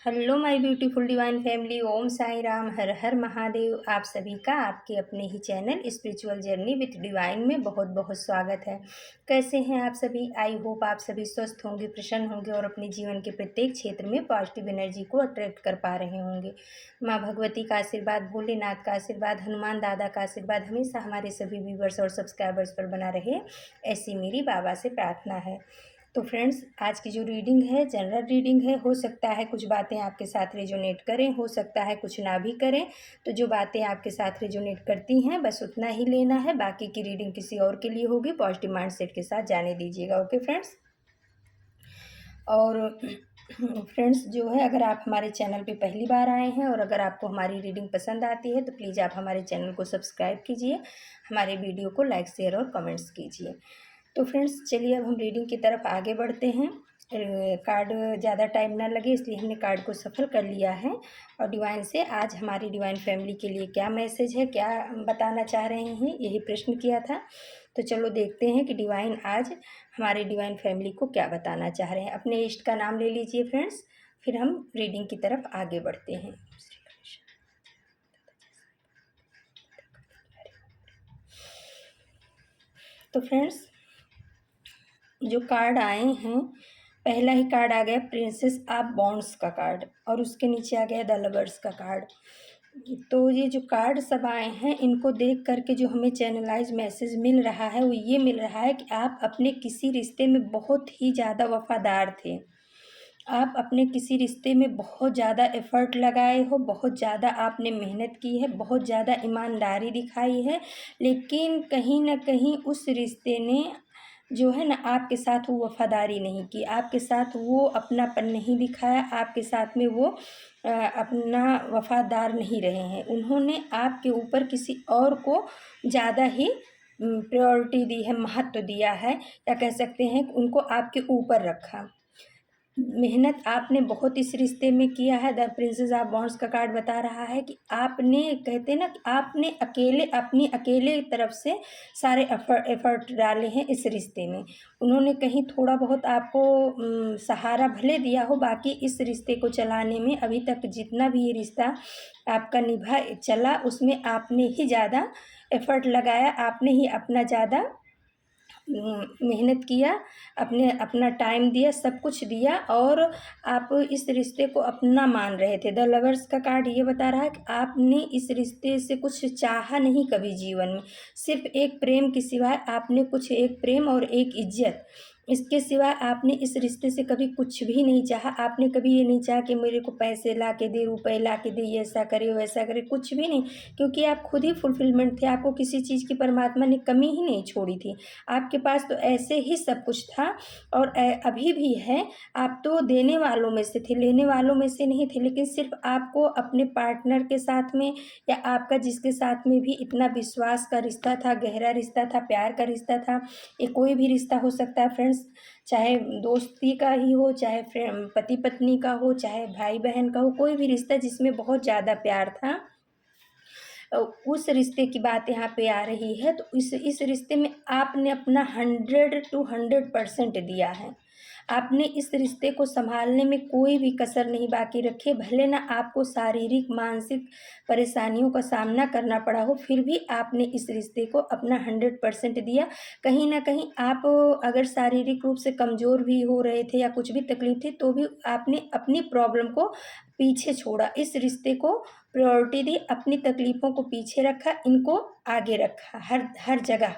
Hello my beautiful divine family. Om Sai Ram, Har Har Mahadev. आप सभी का आपके अपने ही channel spiritual journey with divine में बहुत बहुत स्वागत है। कैसे हैं आप सभी? आई होप आप सभी स्वस्थ होंगे, प्रसन्न होंगे और अपने जीवन के प्रत्येक क्षेत्र में पॉजिटिव एनर्जी को अट्रैक्ट कर पा रहे होंगे। माँ भगवती का आशीर्वाद, भोलेनाथ का आशीर्वाद, हनुमान दादा का आशीर्वाद हमेशा हमारे सभी व्यूवर्स और सब्सक्राइबर्स पर बना रहे, ऐसी मेरी बाबा से प्रार्थना है। तो फ्रेंड्स, आज की जो रीडिंग है जनरल रीडिंग है। हो सकता है कुछ बातें आपके साथ रेजोनेट करें, हो सकता है कुछ ना भी करें। तो जो बातें आपके साथ रेजोनेट करती हैं बस उतना ही लेना है, बाकी की रीडिंग किसी और के लिए होगी। पॉजिटिव माइंडसेट के साथ जाने दीजिएगा। Okay friends. और फ्रेंड्स जो है, अगर आप हमारे चैनल पे पहली बार आए हैं और अगर आपको हमारी रीडिंग पसंद आती है तो प्लीज़ आप हमारे चैनल को सब्सक्राइब कीजिए, हमारे वीडियो को लाइक शेयर और कमेंट्स कीजिए। तो फ्रेंड्स चलिए अब हम रीडिंग की तरफ आगे बढ़ते हैं। कार्ड ज़्यादा टाइम ना लगे इसलिए हमने कार्ड को सफल कर लिया है। और डिवाइन से आज हमारी डिवाइन फैमिली के लिए क्या मैसेज है, क्या बताना चाह रहे हैं, यही प्रश्न किया था। तो चलो देखते हैं कि डिवाइन आज हमारे डिवाइन फैमिली को क्या बताना चाह रहे हैं। अपने इष्ट का नाम ले लीजिए फ्रेंड्स, फिर हम रीडिंग की तरफ आगे बढ़ते हैं। तो फ्रेंड्स जो कार्ड आए हैं, पहला ही कार्ड आ गया प्रिंसेस ऑफ बॉन्ड्स का कार्ड और उसके नीचे आ गया द लवर्स का कार्ड। तो ये जो कार्ड सब आए हैं, इनको देख करके जो हमें चैनलाइज मैसेज मिल रहा है वो ये मिल रहा है कि आप अपने किसी रिश्ते में बहुत ही ज़्यादा वफादार थे। आप अपने किसी रिश्ते में बहुत ज़्यादा एफर्ट लगाए हो, बहुत ज़्यादा आपने मेहनत की है, बहुत ज़्यादा ईमानदारी दिखाई है, लेकिन कहीं ना कहीं उस रिश्ते ने जो है ना आपके साथ वो वफादारी नहीं की, आपके साथ वो अपनापन नहीं दिखाया, आपके साथ में वो अपना वफादार नहीं रहे हैं। उन्होंने आपके ऊपर किसी और को ज़्यादा ही प्रायोरिटी दी है, महत्व दिया है, या कह सकते हैं उनको आपके ऊपर रखा। मेहनत आपने बहुत इस रिश्ते में किया है। द प्रिंसेस ऑफ बॉन्ड्स का कार्ड बता रहा है कि आपने, कहते हैं ना कि आपने अकेले, अपनी अकेले तरफ से सारे एफर्ट डाले हैं इस रिश्ते में। उन्होंने कहीं थोड़ा बहुत आपको सहारा भले दिया हो, बाकी इस रिश्ते को चलाने में अभी तक जितना भी ये रिश्ता आपका निभा चला उसमें आपने ही ज़्यादा एफर्ट लगाया, आपने ही अपना ज़्यादा मेहनत किया, अपना टाइम दिया, सब कुछ दिया और आप इस रिश्ते को अपना मान रहे थे। द लवर्स का कार्ड ये बता रहा है कि आपने इस रिश्ते से कुछ चाहा नहीं कभी जीवन में, सिर्फ एक प्रेम के सिवाय आपने कुछ, एक प्रेम और एक इज्जत, इसके सिवाय आपने इस रिश्ते से कभी कुछ भी नहीं चाहा। आपने कभी ये नहीं चाहा कि मेरे को पैसे ला के दे, रुपए ला के दे, ये ऐसा करे वैसा करे, कुछ भी नहीं, क्योंकि आप खुद ही फुलफिलमेंट थे। आपको किसी चीज़ की परमात्मा ने कमी ही नहीं छोड़ी थी। आपके पास तो ऐसे ही सब कुछ था और अभी भी है। आप तो देने वालों में से थे, लेने वालों में से नहीं थे। लेकिन सिर्फ आपको अपने पार्टनर के साथ में, या आपका जिसके साथ में भी इतना विश्वास का रिश्ता था, गहरा रिश्ता था, प्यार का रिश्ता था, ये कोई भी रिश्ता हो सकता है फ्रेंड्स, चाहे दोस्ती का ही हो, चाहे पति पत्नी का हो, चाहे भाई बहन का हो, कोई भी रिश्ता जिसमें बहुत ज़्यादा प्यार था, उस रिश्ते की बात यहाँ पे आ रही है। तो इस रिश्ते में आपने अपना 100% दिया है। आपने इस रिश्ते को संभालने में कोई भी कसर नहीं बाकी रखी। भले ना आपको शारीरिक मानसिक परेशानियों का सामना करना पड़ा हो, फिर भी आपने इस रिश्ते को अपना 100% दिया। कहीं ना कहीं आप अगर शारीरिक रूप से कमज़ोर भी हो रहे थे या कुछ भी तकलीफ थी, तो भी आपने अपनी प्रॉब्लम को पीछे छोड़ा, इस रिश्ते को प्रायोरिटी दी, अपनी तकलीफ़ों को पीछे रखा, इनको आगे रखा हर हर जगह।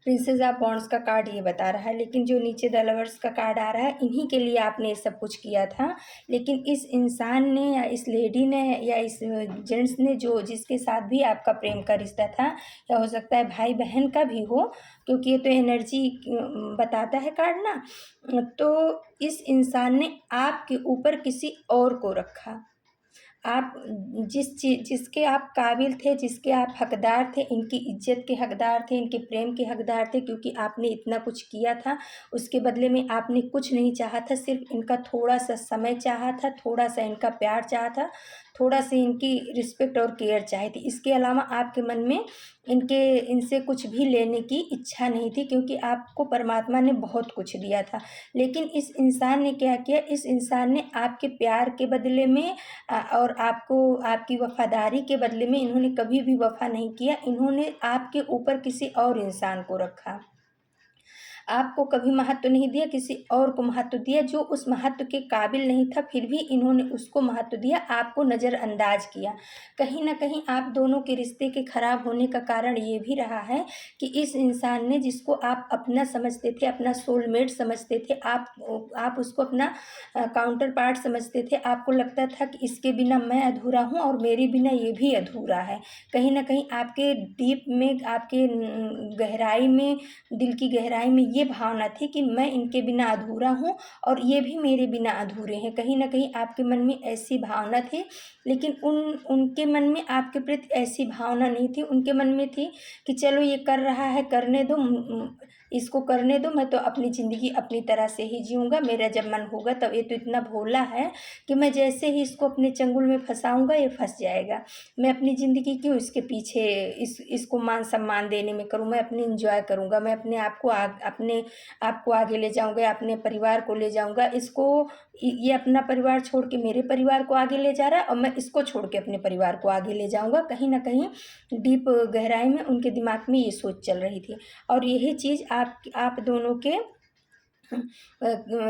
प्रिंसेस ऑफ बॉन्ड्स का कार्ड ये बता रहा है। लेकिन जो नीचे द लवर्स का कार्ड आ रहा है, इन्हीं के लिए आपने सब कुछ किया था। लेकिन इस इंसान ने या इस लेडी ने या इस जेंट्स ने जो जिसके साथ भी आपका प्रेम का रिश्ता था, या हो सकता है भाई बहन का भी हो, क्योंकि ये तो एनर्जी बताता है कार्ड ना, तो इस इंसान ने आपके ऊपर किसी और को रखा, आप जिसके आप काबिल थे, जिसके आप हकदार थे, इनकी इज्जत के हकदार थे, इनके प्रेम के हकदार थे, क्योंकि आपने इतना कुछ किया था। उसके बदले में आपने कुछ नहीं चाहा था, सिर्फ इनका थोड़ा सा समय चाहा था, थोड़ा सा इनका प्यार चाहा था, थोड़ा सा इनकी रिस्पेक्ट और केयर चाही थी। इसके अलावा आपके मन में इनसे कुछ भी लेने की इच्छा नहीं थी, क्योंकि आपको परमात्मा ने बहुत कुछ दिया था। लेकिन इस इंसान ने क्या किया, इस इंसान ने आपके प्यार के बदले में और आपको आपकी वफ़ादारी के बदले में इन्होंने कभी भी वफ़ा नहीं किया। इन्होंने आपके ऊपर किसी और इंसान को रखा। आपको कभी महत्व नहीं दिया, किसी और को महत्व दिया, जो उस महत्व के काबिल नहीं था, फिर भी इन्होंने उसको महत्व दिया, आपको नज़रअंदाज किया। कहीं न कहीं आप दोनों के रिश्ते के ख़राब होने का कारण ये भी रहा है कि इस इंसान ने, जिसको आप अपना समझते थे, अपना सोलमेट समझते थे, आप उसको अपना काउंटर पार्ट समझते थे। आपको लगता था कि इसके बिना मैं अधूरा हूँ और मेरे बिना ये भी अधूरा है। कहीं न कहीं आपके डीप में, आपके गहराई में, दिल की गहराई में ये भावना थी कि मैं इनके बिना अधूरा हूँ और ये भी मेरे बिना अधूरे हैं। कहीं न कहीं आपके मन में ऐसी भावना थी, लेकिन उनके मन में आपके प्रति ऐसी भावना नहीं थी। उनके मन में थी कि चलो ये कर रहा है, करने दो, इसको करने दो, मैं तो अपनी ज़िंदगी अपनी तरह से ही जीऊँगा, मेरा जब मन होगा तब। ये तो इतना भोला है कि मैं जैसे ही इसको अपने चंगुल में फँसाऊँगा, ये फँस जाएगा। मैं अपनी ज़िंदगी क्यों इसके पीछे इसको मान-सम्मान देने में करूँ, मैं अपनी एन्जॉय करूँगा, मैं अपने आप को आगे ले जाऊँगा, अपने परिवार को ले जाऊँगा। ये अपना परिवार छोड़ के मेरे परिवार को आगे ले जा रहा है और मैं इसको छोड़ के अपने परिवार को आगे ले जाऊँगा। कहीं न कहीं डीप गहराई में उनके दिमाग में ये सोच चल रही थी, और यही चीज़ आप दोनों के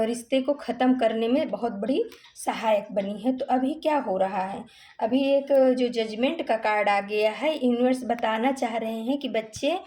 रिश्ते को ख़त्म करने में बहुत बड़ी सहायक बनी है। तो अभी क्या हो रहा है, अभी एक जो जजमेंट का कार्ड आ गया है, यूनिवर्स बताना चाह रहे हैं कि बच्चे,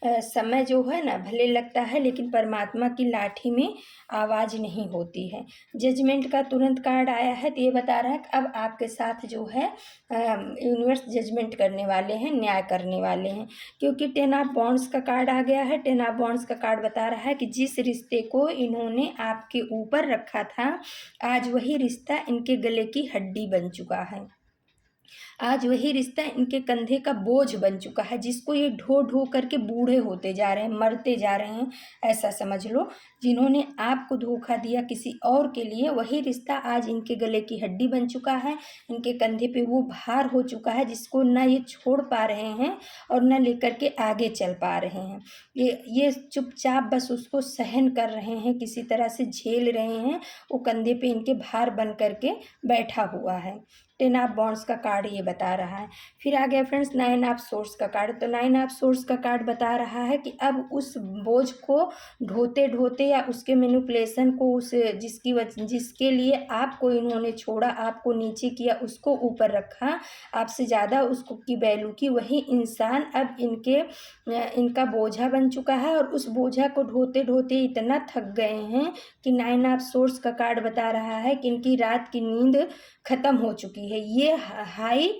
समय जो है ना भले लगता है, लेकिन परमात्मा की लाठी में आवाज़ नहीं होती है। जजमेंट का तुरंत कार्ड आया है, तो ये बता रहा है कि अब आपके साथ जो है यूनिवर्स जजमेंट करने वाले हैं, न्याय करने वाले हैं। क्योंकि 10 ऑफ वॉन्ड्स का कार्ड आ गया है। 10 ऑफ वॉन्ड्स का कार्ड बता रहा है कि जिस रिश्ते को इन्होंने आपके ऊपर रखा था, आज वही रिश्ता इनके गले की हड्डी बन चुका है। आज वही रिश्ता इनके कंधे का बोझ बन चुका है, जिसको ये ढो ढो करके बूढ़े होते जा रहे हैं, मरते जा रहे हैं, ऐसा समझ लो। जिन्होंने आपको धोखा दिया किसी और के लिए, वही रिश्ता आज इनके गले की हड्डी बन चुका है, इनके कंधे पे वो भार हो चुका है, जिसको ना ये छोड़ पा रहे हैं और ना लेकर के आगे चल पा रहे हैं। ये चुपचाप बस उसको सहन कर रहे हैं, किसी तरह से झेल रहे हैं। वो कंधे पे इनके भार बन करके बैठा हुआ है। 10 ऑफ वॉन्ड्स का कार्ड ये बता रहा है। फिर आ गया फ्रेंड्स 9 ऑफ सोर्स का कार्ड। तो 9 ऑफ सोर्स का कार्ड बता रहा है कि अब उस बोझ को ढोते ढोते, या उसके मैनिपुलेशन को, जिसके लिए आपको इन्होंने छोड़ा, आपको नीचे किया, उसको ऊपर रखा, आपसे ज़्यादा उसको की वैल्यू की, वही इंसान अब इनका बोझा बन चुका है। और उस बोझा को ढोते ढोते इतना थक गए हैं कि 9 ऑफ सोर्स का कार्ड बता रहा है कि इनकी रात की नींद ख़त्म हो चुकी है। ये हाई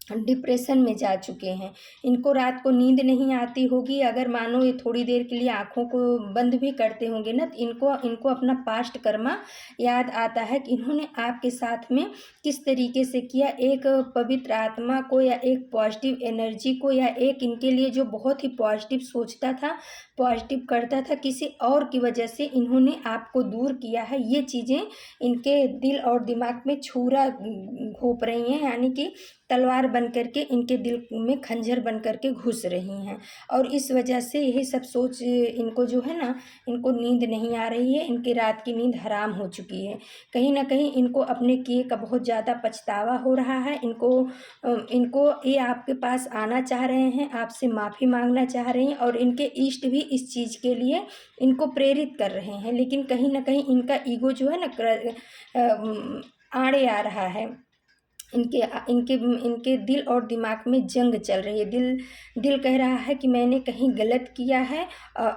डिप्रेशन में जा चुके हैं। इनको रात को नींद नहीं आती होगी। अगर मानो ये थोड़ी देर के लिए आँखों को बंद भी करते होंगे ना, तो इनको अपना पास्ट कर्मा याद आता है कि इन्होंने आपके साथ में किस तरीके से किया। एक पवित्र आत्मा को, या एक पॉजिटिव एनर्जी को, या एक इनके लिए जो बहुत ही पॉजिटिव सोचता था, पॉजिटिव करता था, किसी और की वजह से इन्होंने आपको दूर किया है। ये चीज़ें इनके दिल और दिमाग में छुरा घोंप रही हैं, यानी कि तलवार बन करके इनके दिल में खंजर बन करके घुस रही हैं। और इस वजह से यही सब सोच इनको जो है ना, इनको नींद नहीं आ रही है, इनकी रात की नींद हराम हो चुकी है। कहीं ना कहीं इनको अपने किए का बहुत ज़्यादा पछतावा हो रहा है। इनको ये आपके पास आना चाह रहे हैं, आपसे माफ़ी मांगना चाह रहे हैं, और इनके इष्ट भी इस चीज़ के लिए इनको प्रेरित कर रहे हैं। लेकिन कहीं ना कहीं इनका ईगो जो है ना आड़े आ रहा है। इनके दिल और दिमाग में जंग चल रही है। दिल कह रहा है कि मैंने कहीं गलत किया है,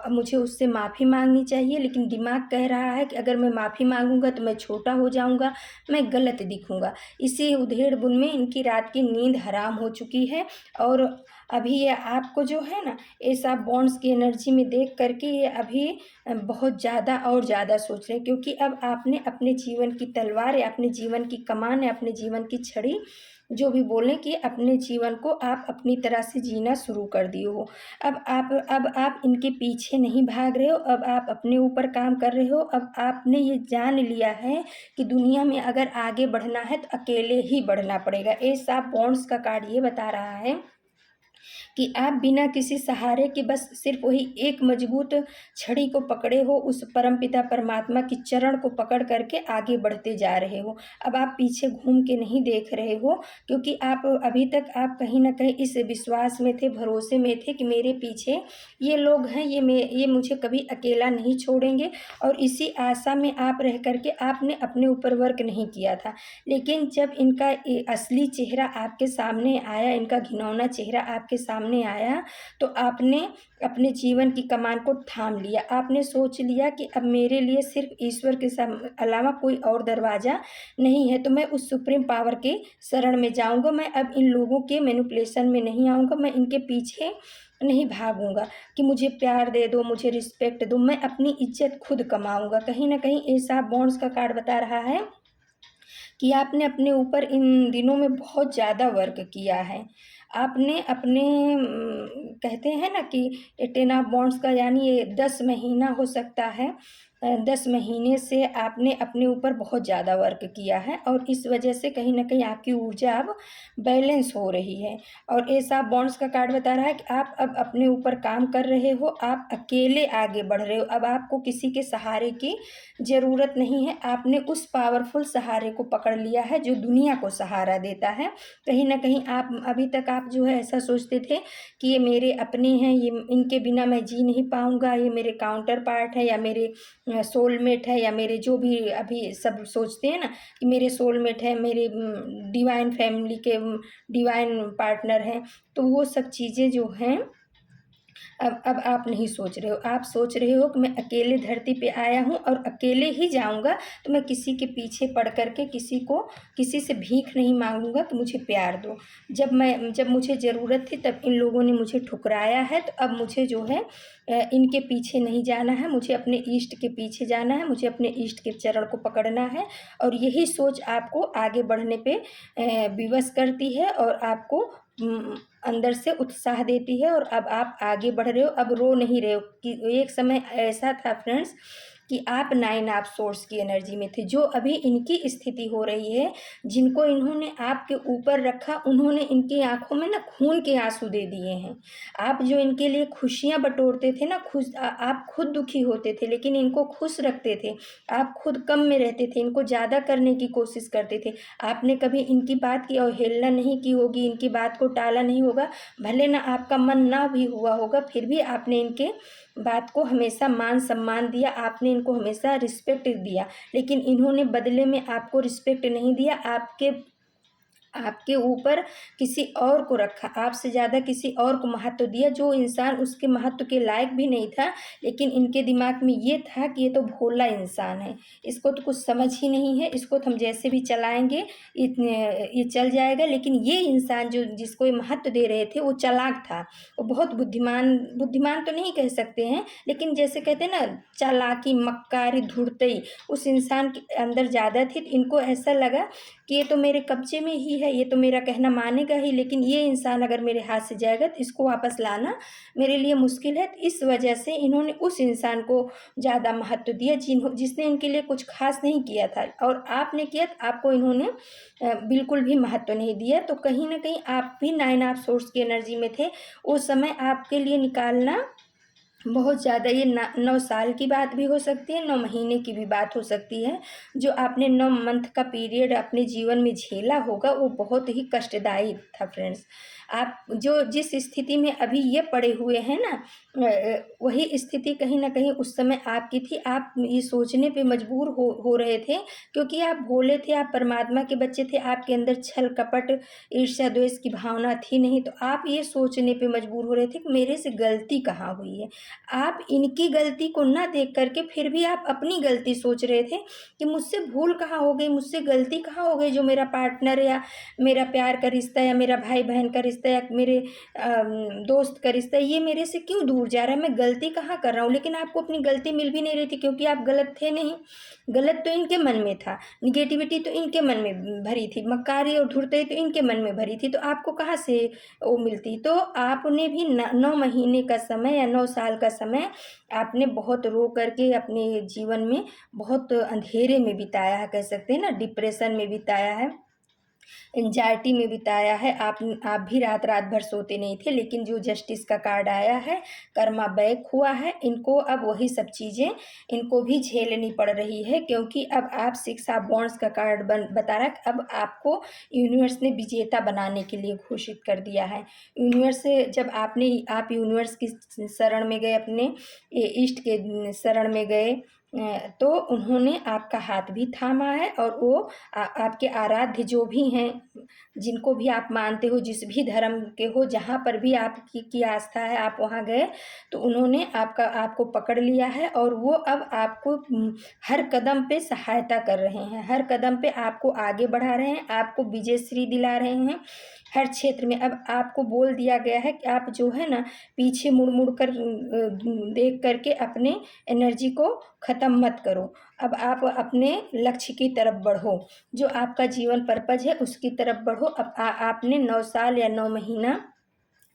मुझे उससे माफ़ी मांगनी चाहिए, लेकिन दिमाग कह रहा है कि अगर मैं माफ़ी मांगूंगा तो मैं छोटा हो जाऊंगा, मैं गलत दिखूंगा। इसी उधेड़-बुन में इनकी रात की नींद हराम हो चुकी है। और अभी ये आपको जो है ना, ये सब बॉन्ड्स की एनर्जी में देख करके ये अभी बहुत ज़्यादा और ज़्यादा सोच रहे हैं, क्योंकि अब आपने अपने जीवन की तलवार, या अपने जीवन की कमान, या अपने जीवन की छड़ी खिलाड़ी जो भी बोलें कि अपने जीवन को आप अपनी तरह से जीना शुरू कर दिए हो। अब आप इनके पीछे नहीं भाग रहे हो, अब आप अपने ऊपर काम कर रहे हो। अब आपने ये जान लिया है कि दुनिया में अगर आगे बढ़ना है तो अकेले ही बढ़ना पड़ेगा। एस ऑफ वॉन्ड्स का कार्ड ये बता रहा है कि आप बिना किसी सहारे के बस सिर्फ वही एक मजबूत छड़ी को पकड़े हो, उस परमपिता परमात्मा की चरण को पकड़ करके आगे बढ़ते जा रहे हो। अब आप पीछे घूम के नहीं देख रहे हो, क्योंकि आप अभी तक आप कहीं ना कहीं इस विश्वास में थे, भरोसे में थे कि मेरे पीछे ये लोग हैं, ये मुझे कभी अकेला नहीं छोड़ेंगे, और इसी आशा में आप रह करके आपने अपने ऊपर वर्क नहीं किया था। लेकिन जब इनका असली चेहरा आपके सामने आया, इनका घिनौना चेहरा आपके सामने आया, तो आपने अपने जीवन की कमान को थाम लिया। आपने सोच लिया कि अब मेरे लिए सिर्फ ईश्वर के अलावा कोई और दरवाज़ा नहीं है, तो मैं उस सुप्रीम पावर के शरण में जाऊंगा। मैं अब इन लोगों के मैनिपुलेशन में नहीं आऊँगा, मैं इनके पीछे नहीं भागूंगा कि मुझे प्यार दे दो, मुझे रिस्पेक्ट दो। मैं अपनी इज्जत खुद कमाऊंगा। कहीं ना कहीं ऐसा बॉन्ड्स का कार्ड बता रहा है कि आपने अपने ऊपर इन दिनों में बहुत ज़्यादा वर्क किया है। आपने अपने कहते हैं ना कि 10 ऑफ बॉन्ड्स का यानी ये 10 महीना हो सकता है। 10 महीने से आपने अपने ऊपर बहुत ज़्यादा वर्क किया है, और इस वजह से कहीं ना कहीं आपकी ऊर्जा अब बैलेंस हो रही है। और ऐसा बॉन्ड्स का कार्ड बता रहा है कि आप अब अपने ऊपर काम कर रहे हो, आप अकेले आगे बढ़ रहे हो। अब आपको किसी के सहारे की ज़रूरत नहीं है। आपने उस पावरफुल सहारे को पकड़ लिया है जो दुनिया को सहारा देता है। कहीं ना कहीं आप अभी तक आप जो है ऐसा सोचते थे कि ये मेरे अपने हैं, ये इनके बिना मैं जी नहीं पाऊँगा, ये मेरे काउंटर पार्ट है, या मेरे सोलमेट है, या मेरे जो भी अभी सब सोचते हैं ना कि मेरे सोलमेट है, मेरे डिवाइन फैमिली के डिवाइन पार्टनर हैं। तो वो सब चीज़ें जो हैं अब आप नहीं सोच रहे हो। आप सोच रहे हो कि मैं अकेले धरती पे आया हूँ और अकेले ही जाऊँगा, तो मैं किसी के पीछे पड़ कर के किसी से भीख नहीं मांगूंगा कि मुझे प्यार दो। जब मुझे ज़रूरत थी तब इन लोगों ने मुझे ठुकराया है, तो अब मुझे जो है इनके पीछे नहीं जाना है, मुझे अपने इष्ट के पीछे जाना है, मुझे अपने इष्ट के चरण को पकड़ना है। और यही सोच आपको आगे बढ़ने पे विवश करती है, और आपको अंदर से उत्साह देती है, और अब आप आगे बढ़ रहे हो। अब रो नहीं रहे हो। कि एक समय ऐसा था फ्रेंड्स कि आप 9 ऑफ सोर्स की एनर्जी में थे। जो अभी इनकी स्थिति हो रही है, जिनको इन्होंने आपके ऊपर रखा, उन्होंने इनकी आंखों में ना खून के आंसू दे दिए हैं। आप जो इनके लिए खुशियां बटोरते थे ना, आप खुद दुखी होते थे लेकिन इनको खुश रखते थे। आप खुद कम में रहते थे, इनको ज़्यादा करने की कोशिश करते थे। आपने कभी इनकी बात की अवहेलना नहीं की होगी, इनकी बात को टाला नहीं होगा। भले ना आपका मन ना भी हुआ होगा, फिर भी आपने इनके बात को हमेशा मान सम्मान दिया, आपने इनको हमेशा रिस्पेक्ट दिया। लेकिन इन्होंने बदले में आपको रिस्पेक्ट नहीं दिया, आपके ऊपर किसी और को रखा, आपसे ज़्यादा किसी और को महत्व दिया, जो इंसान उसके महत्व के लायक भी नहीं था। लेकिन इनके दिमाग में ये था कि ये तो भोला इंसान है, इसको तो कुछ समझ ही नहीं है, इसको तो हम जैसे भी चलाएंगे ये चल जाएगा। लेकिन ये इंसान जो जिसको ये महत्व दे रहे थे, वो चालाक था, वो बहुत बुद्धिमान तो नहीं कह सकते हैं, लेकिन जैसे कहते हैं ना चालाकी, मक्कारी, धूर्तई उस इंसान के अंदर ज़्यादा थी। तो इनको ऐसा लगा कि ये तो मेरे कब्जे में ही है, ये तो मेरा कहना मानेगा ही, लेकिन ये इंसान अगर मेरे हाथ से जाएगा तो इसको वापस लाना मेरे लिए मुश्किल है। तो इस वजह से इन्होंने उस इंसान को ज़्यादा महत्व दिया जिसने इनके लिए कुछ खास नहीं किया था, और आपने किया तो आपको इन्होंने बिल्कुल भी महत्व नहीं दिया। तो कहीं ना कहीं आप भी 9 ऑफ सोर्स की एनर्जी में थे। उस समय आपके लिए निकालना बहुत ज़्यादा, ये 9 साल की बात भी हो सकती है, 9 महीने की भी बात हो सकती है। जो आपने 9 मंथ का पीरियड अपने जीवन में झेला होगा, वो बहुत ही कष्टदायी था फ्रेंड्स। आप जो जिस स्थिति में अभी ये पड़े हुए हैं ना, वही स्थिति कहीं ना कहीं उस समय आपकी थी। आप ये सोचने पे मजबूर हो रहे थे, क्योंकि आप भोले थे, आप परमात्मा के बच्चे थे, आपके अंदर छल कपट ईर्ष्या द्वेष की भावना थी नहीं। तो आप ये सोचने पे मजबूर हो रहे थे कि मेरे से गलती कहाँ हुई है। आप इनकी गलती को ना देख करके फिर भी आप अपनी गलती सोच रहे थे कि मुझसे भूल कहाँ हो गई, मुझसे गलती कहाँ हो गई, जो मेरा पार्टनर या मेरा प्यार का रिश्ता या मेरा भाई बहन का रिश्ता या मेरे दोस्त का रिश्ता, ये मेरे से क्यों दूर जा रहा है, मैं गलती कहाँ कर रहा हूँ। लेकिन आपको अपनी गलती मिल भी नहीं रही थी, क्योंकि आप गलत थे नहीं। गलत तो इनके मन में था, निगेटिविटी तो इनके मन में भरी थी, मक्कारी और धुरतई तो इनके मन में भरी थी, तो आपको कहाँ से वो मिलती। तो आपने भी 9 महीने का समय या 9 साल का समय आपने बहुत रो करके अपने जीवन में बहुत अंधेरे में बिताया है, कह सकते हैं ना, डिप्रेशन में बिताया है, एंजाइटी में बिताया है। आप भी रात रात भर सोते नहीं थे। लेकिन जो जस्टिस का कार्ड आया है, कर्मा बैक हुआ है, इनको अब वही सब चीज़ें इनको भी झेलनी पड़ रही है, क्योंकि अब आप 6 ऑफ वॉन्ड्स का कार्ड बता रहा है। अब आपको यूनिवर्स ने विजेता बनाने के लिए घोषित कर दिया है। यूनिवर्स से जब आप यूनिवर्स की शरण में गए, अपने ईष्ट के शरण में गए, तो उन्होंने आपका हाथ भी थामा है, और वो आपके आराध्य जो भी हैं, जिनको भी आप मानते हो, जिस भी धर्म के हो, जहाँ पर भी आपकी आस्था है, आप वहाँ गए तो उन्होंने आपको पकड़ लिया है, और वो अब आपको हर कदम पे सहायता कर रहे हैं, हर कदम पे आपको आगे बढ़ा रहे हैं, आपको विजयश्री दिला रहे हैं हर क्षेत्र में। अब आपको बोल दिया गया है कि आप जो है ना, पीछे मुड़ मुड़ कर देख करके अपने एनर्जी को ख़त्म मत करो। अब आप अपने लक्ष्य की तरफ बढ़ो, जो आपका जीवन पर्पज है उसकी तरफ बढ़ो। अब आपने 9 साल या 9 महीना,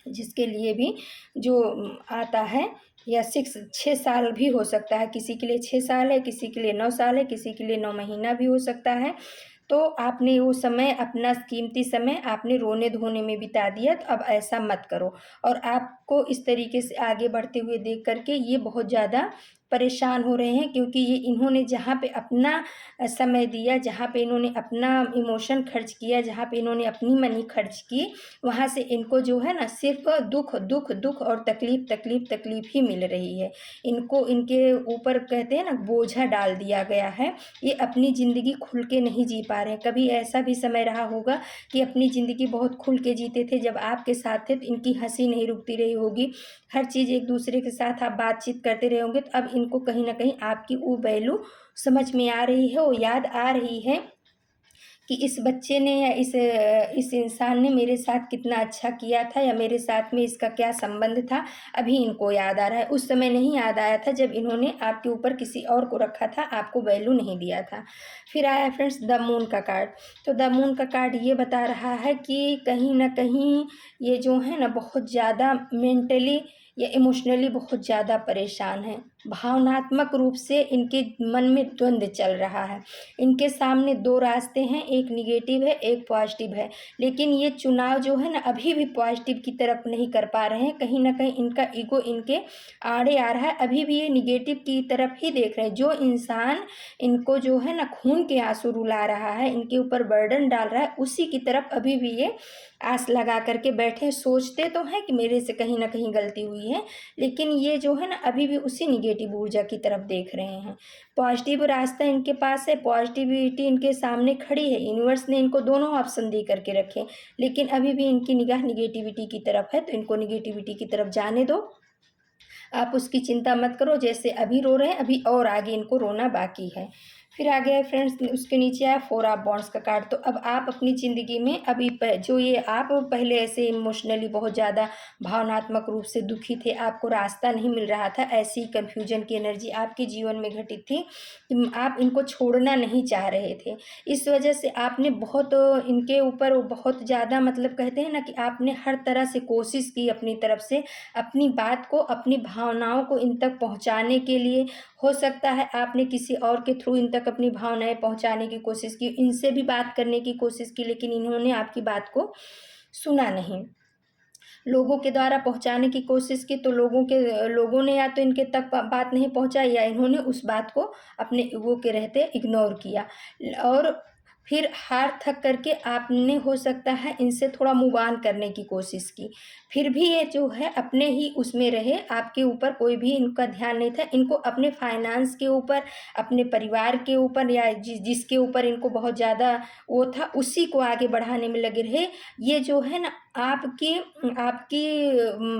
जिसके लिए भी जो आता है, या 6 साल भी हो सकता है, किसी के लिए 6 साल है, किसी के लिए 9 साल है, किसी के लिए 9 महीना भी हो सकता है। तो आपने वो समय, अपना कीमती समय आपने रोने धोने में बिता दिया, तो अब ऐसा मत करो। और आपको इस तरीके से आगे बढ़ते हुए देख करके ये बहुत ज़्यादा परेशान हो रहे हैं, क्योंकि ये इन्होंने जहाँ पे अपना समय दिया, जहाँ पे इन्होंने अपना इमोशन खर्च किया, जहाँ पे इन्होंने अपनी मनी खर्च की, वहाँ से इनको जो है ना, सिर्फ दुख दुख दुख और तकलीफ तकलीफ तकलीफ ही मिल रही है। इनको इनके ऊपर कहते हैं ना, बोझा डाल दिया गया है। ये अपनी ज़िंदगी खुल के नहीं जी पा रहे हैं। कभी ऐसा भी समय रहा होगा कि अपनी ज़िंदगी बहुत खुल के जीते थे, जब आपके साथ थे तो इनकी हंसी नहीं रुकती रही होगी, हर चीज़ एक दूसरे के साथ आप बातचीत करते रहे होंगे। तो अब इनको कहीं ना कहीं आपकी वो वैल्यू समझ में आ रही है, वो याद आ रही है कि इस बच्चे ने या इस इंसान ने मेरे साथ कितना अच्छा किया था, या मेरे साथ में इसका क्या संबंध था। अभी इनको याद आ रहा है, उस समय नहीं याद आया था जब इन्होंने आपके ऊपर किसी और को रखा था, आपको वैल्यू नहीं दिया था। फिर आया फ्रेंड्स द मून का कार्ड। तो द मून का कार्ड ये बता रहा है कि कहीं ना कहीं ये जो है ना, बहुत ज़्यादा मेंटली या इमोशनली बहुत ज़्यादा परेशान हैं। भावनात्मक रूप से इनके मन में द्वंद्व चल रहा है। इनके सामने 2 रास्ते हैं, एक निगेटिव है, एक पॉजिटिव है। लेकिन ये चुनाव जो है ना, अभी भी पॉजिटिव की तरफ नहीं कर पा रहे हैं। कहीं ना कहीं इनका ईगो इनके आड़े आ रहा है, अभी भी ये निगेटिव की तरफ ही देख रहे हैं। जो इंसान इनको जो है ना, खून के आंसू रुला रहा है, इनके ऊपर बर्डन डाल रहा है, उसी की तरफ अभी भी ये आस लगा करके बैठे। सोचते तो हैं कि मेरे से कहीं ना कहीं गलती हुई है, लेकिन ये जो है ना, अभी भी उसी निगेटिव ऊर्जा की तरफ देख रहे हैं। पॉजिटिव रास्ता इनके पास है, पॉजिटिविटी इनके सामने खड़ी है। यूनिवर्स ने इनको दोनों ऑप्शन दे करके रखे, लेकिन अभी भी इनकी निगाह निगेटिविटी की तरफ है। तो इनको निगेटिविटी की तरफ जाने दो, आप उसकी चिंता मत करो। जैसे अभी रो रहे हैं, अभी और आगे इनको रोना बाकी है। फिर आ गया फ्रेंड्स, उसके नीचे आया 4 ऑफ वॉन्ड्स का कार्ड। तो अब आप अपनी ज़िंदगी में अभी जो ये आप पहले ऐसे इमोशनली बहुत ज़्यादा भावनात्मक रूप से दुखी थे, आपको रास्ता नहीं मिल रहा था, ऐसी कन्फ्यूजन की एनर्जी आपके जीवन में घटित थी कि आप इनको छोड़ना नहीं चाह रहे थे। इस वजह से आपने बहुत इनके ऊपर बहुत ज़्यादा, मतलब कहते हैं ना कि आपने हर तरह से कोशिश की अपनी तरफ से, अपनी बात को, अपनी भावनाओं को इन तक पहुंचाने के लिए। हो सकता है आपने किसी और के थ्रू इन तक अपनी भावनाएं पहुंचाने की कोशिश की, इनसे भी बात करने की कोशिश की, लेकिन इन्होंने आपकी बात को सुना नहीं। लोगों के द्वारा पहुंचाने की कोशिश की, तो लोगों ने या तो इनके तक बात नहीं पहुंचाई, या इन्होंने उस बात को अपने ईगो के रहते इग्नोर किया। और फिर हार थक करके आपने, हो सकता है, इनसे थोड़ा मूव ऑन करने की कोशिश की। फिर भी ये जो है अपने ही उसमें रहे, आपके ऊपर कोई भी इनका ध्यान नहीं था। इनको अपने फाइनेंस के ऊपर, अपने परिवार के ऊपर, या जिसके ऊपर इनको बहुत ज़्यादा वो था, उसी को आगे बढ़ाने में लगे रहे। ये जो है ना, आपकी आपकी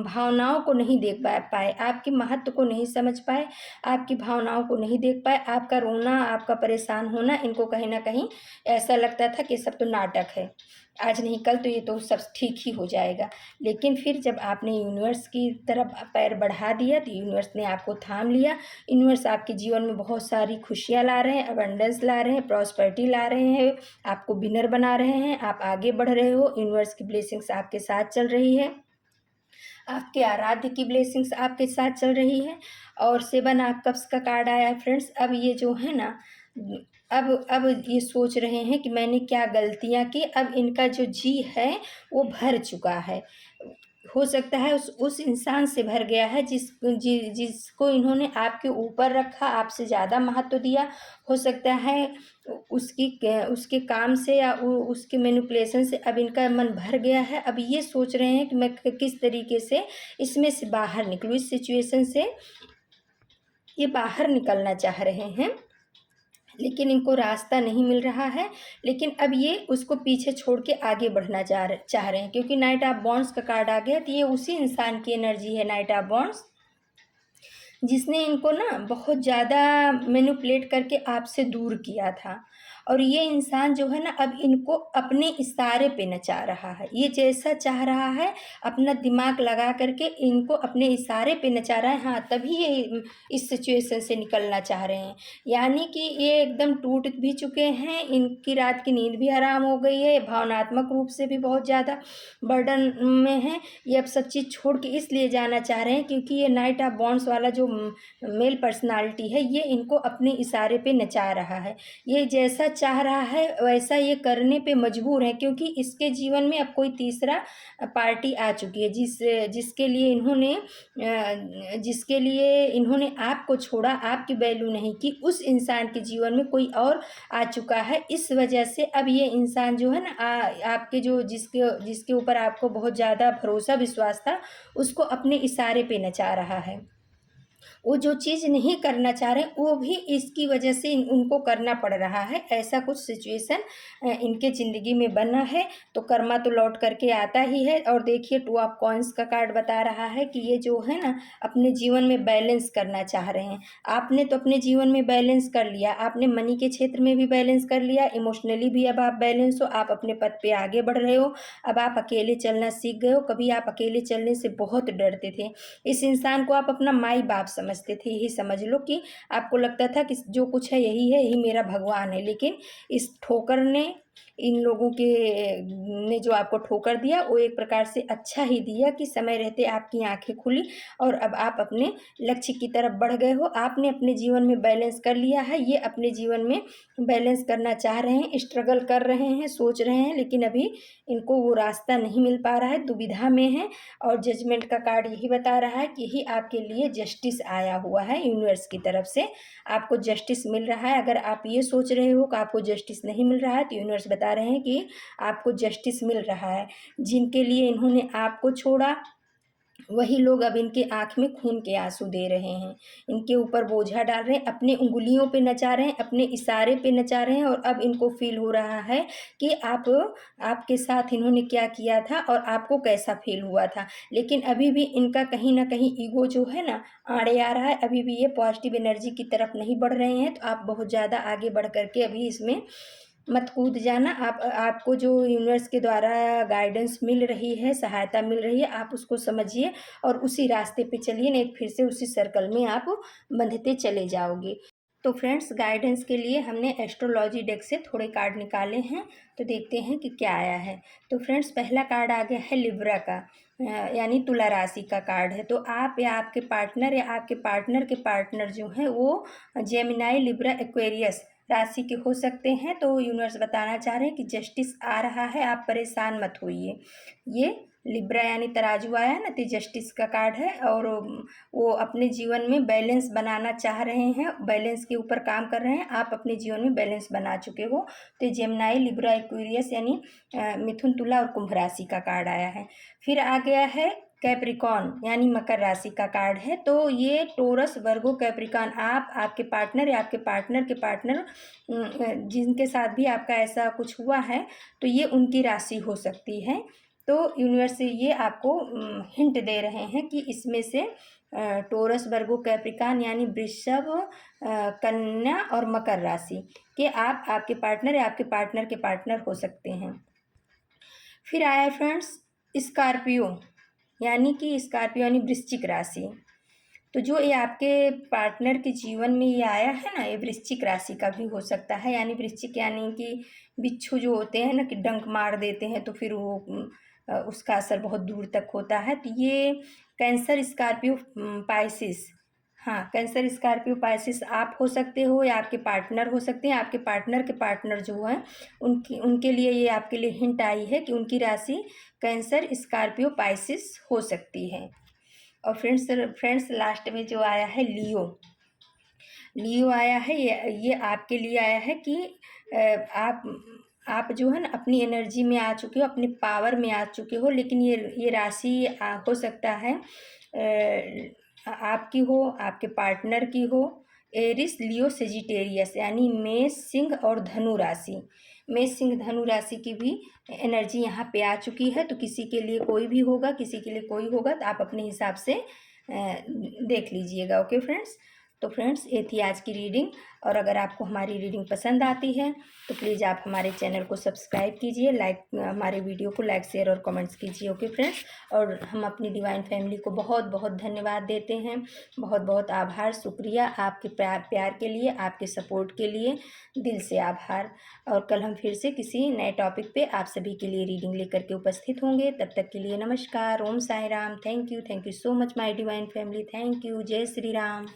भावनाओं को नहीं देख पाए, आपके महत्व को नहीं समझ पाए, आपकी भावनाओं को नहीं देख पाए, आपका रोना, आपका परेशान होना, इनको कहीं न कहीं ऐसा लगता था कि सब तो नाटक है, आज नहीं कल तो ये तो सब ठीक ही हो जाएगा। लेकिन फिर जब आपने यूनिवर्स की तरफ पैर बढ़ा दिया तो यूनिवर्स ने आपको थाम लिया। यूनिवर्स आपके जीवन में बहुत सारी खुशियाँ ला रहे हैं, अबंडेंस ला रहे हैं, प्रॉस्पेरिटी ला रहे हैं, आपको विनर बना रहे हैं, आप आगे बढ़ रहे हो, यूनिवर्स की ब्लेसिंग्स आपके साथ चल रही है, आपके आराध्य की ब्लेसिंग्स आपके साथ चल रही है। और 7 ऑफ कप्स का कार्ड आया है फ्रेंड्स। अब ये जो है ना, अब ये सोच रहे हैं कि मैंने क्या गलतियाँ की, अब इनका जो जी है वो भर चुका है। हो सकता है उस इंसान से भर गया है जिसको इन्होंने आपके ऊपर रखा, आपसे ज़्यादा महत्व दिया। हो सकता है उसके काम से या उसके मैनिपुलेशन से अब इनका मन भर गया है। अब ये सोच रहे हैं कि मैं किस तरीके से इसमें से बाहर निकलूँ, इस सिचुएशन से ये बाहर निकलना चाह रहे हैं, लेकिन इनको रास्ता नहीं मिल रहा है। लेकिन अब ये उसको पीछे छोड़ के आगे बढ़ना चाह रहे हैं, क्योंकि नाइट ऑफ वॉन्ड्स का कार्ड आ गया। तो ये उसी इंसान की एनर्जी है, नाइट ऑफ वॉन्ड्स, जिसने इनको ना बहुत ज़्यादा मैनिपुलेट करके आपसे दूर किया था। और ये इंसान जो है ना, अब इनको अपने इशारे पे नचा रहा है। ये जैसा चाह रहा है अपना दिमाग लगा करके इनको अपने इशारे पे नचा रहा है। हाँ, तभी ये इस सिचुएशन से निकलना चाह रहे हैं। यानी कि ये एकदम टूट भी चुके हैं, इनकी रात की नींद भी हराम हो गई है, भावनात्मक रूप से भी बहुत ज़्यादा बर्डन में है। ये अब सब चीज़ छोड़ के इसलिए जाना चाह रहे हैं क्योंकि ये नाइट ऑफ वॉन्ड्स वाला जो मेल पर्सनालिटी है, ये इनको अपने इशारे पे नचा रहा है। ये जैसा चाह रहा है वैसा ये करने पे मजबूर है, क्योंकि इसके जीवन में अब कोई तीसरा पार्टी आ चुकी है जिसके लिए इन्होंने आपको छोड़ा, आपकी वैल्यू नहीं की। उस इंसान के जीवन में कोई और आ चुका है। इस वजह से अब ये इंसान जो है ना, आपके जो जिसके ऊपर आपको बहुत ज़्यादा भरोसा विश्वास था, उसको अपने इशारे पे नचा रहा है। वो जो चीज़ नहीं करना चाह रहे वो भी इसकी वजह से उनको करना पड़ रहा है। ऐसा कुछ सिचुएशन इनके ज़िंदगी में बना है। तो कर्मा तो लौट करके आता ही है। और देखिए 2 ऑफ कॉइन्स का कार्ड बता रहा है कि ये जो है ना, अपने जीवन में बैलेंस करना चाह रहे हैं। आपने तो अपने जीवन में बैलेंस कर लिया, आपने मनी के क्षेत्र में भी बैलेंस कर लिया, इमोशनली भी अब आप बैलेंस हो, आप अपने पथ पे आगे बढ़ रहे हो। अब आप अकेले चलना सीख गए हो। कभी आप अकेले चलने से बहुत डरते थे। इस इंसान को आप अपना माई बाप समझते थे। यही समझ लो कि आपको लगता था कि जो कुछ है यही मेरा भगवान है। लेकिन इस ठोकर ने, इन लोगों के ने जो आपको ठोकर दिया, वो एक प्रकार से अच्छा ही दिया कि समय रहते आपकी आंखें खुली और अब आप अपने लक्ष्य की तरफ बढ़ गए हो। आपने अपने जीवन में बैलेंस कर लिया है। ये अपने जीवन में बैलेंस करना चाह रहे हैं, स्ट्रगल कर रहे हैं, सोच रहे हैं, लेकिन अभी इनको वो रास्ता नहीं मिल पा रहा है, दुविधा में है। और जजमेंट का कार्ड यही बता रहा है कि यही आपके लिए जस्टिस आया हुआ है। यूनिवर्स की तरफ से आपको जस्टिस मिल रहा है। अगर आप ये सोच रहे हो कि आपको जस्टिस नहीं मिल रहा है, तो यूनिवर्स बता रहे हैं कि आपको जस्टिस मिल रहा है। जिनके लिए इन्होंने आपको छोड़ा, वही लोग अब इनके आँख में खून के आंसू दे रहे हैं, इनके ऊपर बोझा डाल रहे हैं, अपनी उंगलियों पे नचा रहे हैं, अपने इशारे पे नचा रहे हैं। और अब इनको फील हो रहा है कि आपके साथ इन्होंने क्या किया था और आपको कैसा फील हुआ था। लेकिन अभी भी इनका कहीं ना कहीं ईगो जो है ना, आड़े आ रहा है। अभी भी ये पॉजिटिव एनर्जी की तरफ नहीं बढ़ रहे हैं। तो आप बहुत ज़्यादा आगे बढ़ करके अभी इसमें मत कूद जाना। आपको जो यूनिवर्स के द्वारा गाइडेंस मिल रही है, सहायता मिल रही है, आप उसको समझिए और उसी रास्ते पे चलिए, नहीं फिर से उसी सर्कल में आप बंधते चले जाओगे। तो फ्रेंड्स, गाइडेंस के लिए हमने एस्ट्रोलॉजी डेक से थोड़े कार्ड निकाले हैं, तो देखते हैं कि क्या आया है। तो फ्रेंड्स, पहला कार्ड आ गया है लिब्रा का, यानी तुला राशि का कार्ड है। तो आप या आपके पार्टनर या आपके पार्टनर के पार्टनर जो हैं वो जेमिनाई, लिब्रा, एक्वेरियस राशि के हो सकते हैं। तो यूनिवर्स बताना चाह रहे हैं कि जस्टिस आ रहा है, आप परेशान मत होइए। ये लिब्रा यानी तराजू आया है ना, तो जस्टिस का कार्ड है। और वो अपने जीवन में बैलेंस बनाना चाह रहे हैं, बैलेंस के ऊपर काम कर रहे हैं। आप अपने जीवन में बैलेंस बना चुके हो। तो जेमिनाई, लिब्रा, एक्वेरियस यानी मिथुन, तुला और कुंभ राशि का कार्ड आया है। फिर आ गया है कैप्रिकॉन यानी मकर राशि का कार्ड है। तो ये टोरस, वर्गो, कैप्रिकॉन, आप, आपके पार्टनर या आपके पार्टनर के पार्टनर जिनके साथ भी आपका ऐसा कुछ हुआ है, तो ये उनकी राशि हो सकती है। तो यूनिवर्स ये आपको हिंट दे रहे हैं कि इसमें से टोरस, वर्गो, कैप्रिकॉर्न यानी वृषभ, कन्या और मकर राशि के आप, आपके पार्टनर या आपके पार्टनर के पार्टनर हो सकते हैं। फिर आया है फ्रेंड्स स्कॉर्पियो, यानी कि स्कॉर्पियो यानी वृश्चिक राशि। तो जो ये आपके पार्टनर के जीवन में ये आया है ना, ये वृश्चिक राशि का भी हो सकता है। यानी वृश्चिक यानी कि बिच्छू जो होते हैं ना कि डंक मार देते हैं तो फिर वो उसका असर बहुत दूर तक होता है। तो ये कैंसर, स्कॉर्पियो, पाइसिस, हाँ कैंसर, स्कॉर्पियो, पाइसिस आप हो सकते हो या आपके पार्टनर हो सकते हैं। आपके पार्टनर के पार्टनर जो हैं उनके लिए ये आपके लिए हिंट आई है कि उनकी राशि कैंसर, स्कॉर्पियो, पाइसिस हो सकती है। और फ्रेंड्स लास्ट में जो आया है लियो, लियो आया है। ये आपके लिए आया है कि आप जो है ना अपनी एनर्जी में आ चुके हो, अपने पावर में आ चुके हो। लेकिन ये राशि हो सकता है आपकी हो, आपके पार्टनर की हो। एरिस, लियो, सेजिटेरियस यानी मेष, सिंह और धनु राशि। मेष, सिंह, धनु राशि की भी एनर्जी यहाँ पे आ चुकी है। तो किसी के लिए कोई भी होगा, किसी के लिए कोई होगा, तो आप अपने हिसाब से देख लीजिएगा। ओके फ्रेंड्स, तो फ्रेंड्स ये थी आज की रीडिंग। और अगर आपको हमारी रीडिंग पसंद आती है तो प्लीज़ आप हमारे चैनल को सब्सक्राइब कीजिए, हमारे वीडियो को लाइक, शेयर और कमेंट्स कीजिए। ओके फ्रेंड्स, और हम अपनी डिवाइन फैमिली को बहुत बहुत धन्यवाद देते हैं, बहुत बहुत आभार, शुक्रिया आपके प्यार के लिए, आपके सपोर्ट के लिए दिल से आभार। और कल हम फिर से किसी नए टॉपिक पे आप सभी के लिए रीडिंग लेकर के उपस्थित होंगे। तब तक के लिए नमस्कार, Om Sai Ram, thank you so much my divine family, thank you, जय श्री राम।